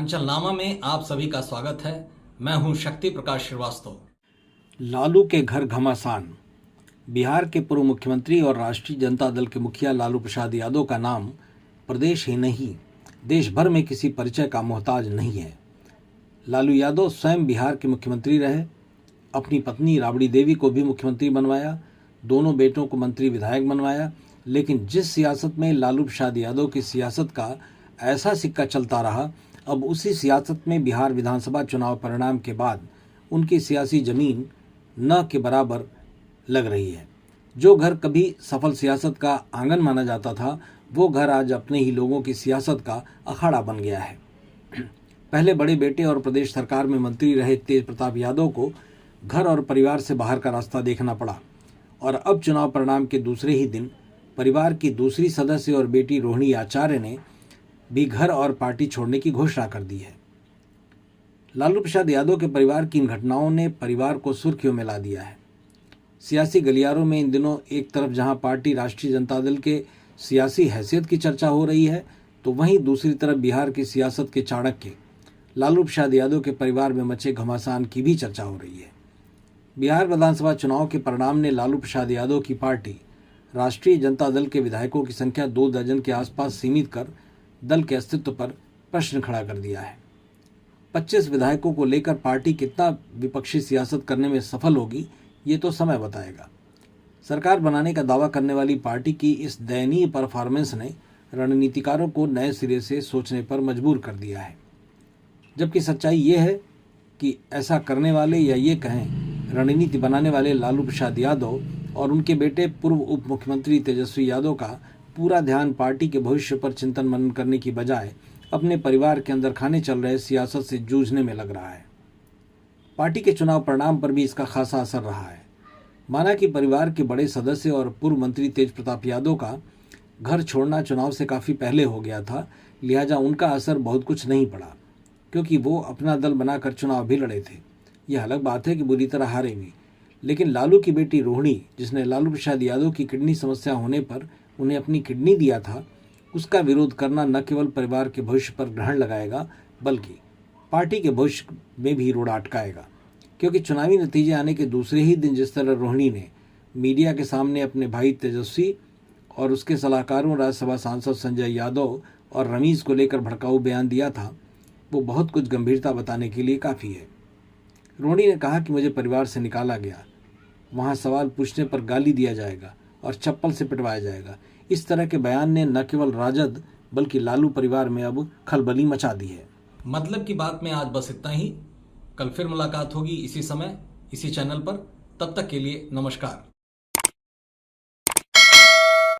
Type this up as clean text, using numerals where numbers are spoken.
अंचलनामा में आप सभी का स्वागत है। मैं हूं शक्ति प्रकाश श्रीवास्तव। लालू के घर घमासान। बिहार के पूर्व मुख्यमंत्री और राष्ट्रीय जनता दल के मुखिया लालू प्रसाद यादव का नाम प्रदेश ही नहीं देश भर में किसी परिचय का मोहताज नहीं है। लालू यादव स्वयं बिहार के मुख्यमंत्री रहे, अपनी पत्नी राबड़ी देवी को भी मुख्यमंत्री बनवाया, दोनों बेटों को मंत्री विधायक बनवाया। लेकिन जिस सियासत में लालू प्रसाद यादव की सियासत का ऐसा सिक्का चलता रहा, अब उसी सियासत में बिहार विधानसभा चुनाव परिणाम के बाद उनकी सियासी जमीन न के बराबर लग रही है। जो घर कभी सफल सियासत का आंगन माना जाता था, वो घर आज अपने ही लोगों की सियासत का अखाड़ा बन गया है। पहले बड़े बेटे और प्रदेश सरकार में मंत्री रहे तेज प्रताप यादव को घर और परिवार से बाहर का रास्ता देखना पड़ा और अब चुनाव परिणाम के दूसरे ही दिन परिवार की दूसरी सदस्य और बेटी रोहिणी आचार्य ने भी घर और पार्टी छोड़ने की घोषणा कर दी है। लालू प्रसाद यादव के परिवार की इन घटनाओं ने परिवार को सुर्खियों में ला दिया है। सियासी गलियारों में इन दिनों एक तरफ जहां पार्टी राष्ट्रीय जनता दल के सियासी हैसियत की चर्चा हो रही है, तो वहीं दूसरी तरफ बिहार की सियासत के चाणक्य लालू प्रसाद यादव के परिवार में मचे घमासान की भी चर्चा हो रही है। बिहार विधानसभा चुनाव के परिणाम ने लालू प्रसाद यादव की पार्टी राष्ट्रीय जनता दल के विधायकों की संख्या 2 दर्जन के आसपास सीमित कर दल के अस्तित्व पर प्रश्न खड़ा कर दिया है। 25 विधायकों को लेकर पार्टी कितना विपक्षी सियासत करने में सफल होगी, ये तो समय बताएगा। सरकार बनाने का दावा करने वाली पार्टी की इस दयनीय परफॉर्मेंस ने रणनीतिकारों को नए सिरे से सोचने पर मजबूर कर दिया है। जबकि सच्चाई ये है कि ऐसा करने वाले या ये कहें रणनीति बनाने वाले लालू प्रसाद यादव और उनके बेटे पूर्व उप मुख्यमंत्री तेजस्वी यादव का पूरा ध्यान पार्टी के भविष्य पर चिंतन मनन करने की बजाय अपने परिवार के अंदर खाने चल रहे सियासत से जूझने में लग रहा है। पार्टी के चुनाव परिणाम पर भी इसका खासा असर रहा है। माना कि परिवार के बड़े सदस्य और पूर्व मंत्री तेज प्रताप यादव का घर छोड़ना चुनाव से काफ़ी पहले हो गया था, लिहाजा उनका असर बहुत कुछ नहीं पड़ा, क्योंकि वो अपना दल बनाकर चुनाव भी लड़े थे। यह अलग बात है कि बुरी तरह हारे भी। लेकिन लालू की बेटी रोहिणी, जिसने लालू प्रसाद यादव की किडनी समस्या होने पर उन्हें अपनी किडनी दिया था, उसका विरोध करना न केवल परिवार के भविष्य पर ग्रहण लगाएगा, बल्कि पार्टी के भविष्य में भी रोड़ा अटकाएगा। क्योंकि चुनावी नतीजे आने के दूसरे ही दिन जिस तरह रोहिणी ने मीडिया के सामने अपने भाई तेजस्वी और उसके सलाहकारों राज्यसभा सांसद संजय यादव और रमीज को लेकर भड़काऊ बयान दिया था, वो बहुत कुछ गंभीरता बताने के लिए काफ़ी है। रोहिणी ने कहा कि मुझे परिवार से निकाला गया, वहाँ सवाल पूछने पर गाली दिया जाएगा और चप्पल से पिटवाया जाएगा। इस तरह के बयान ने न केवल राजद बल्कि लालू परिवार में अब खलबली मचा दी है। मतलब की बात में आज बस इतना ही। कल फिर मुलाकात होगी इसी समय, इसी चैनल पर। तब तक के लिए नमस्कार।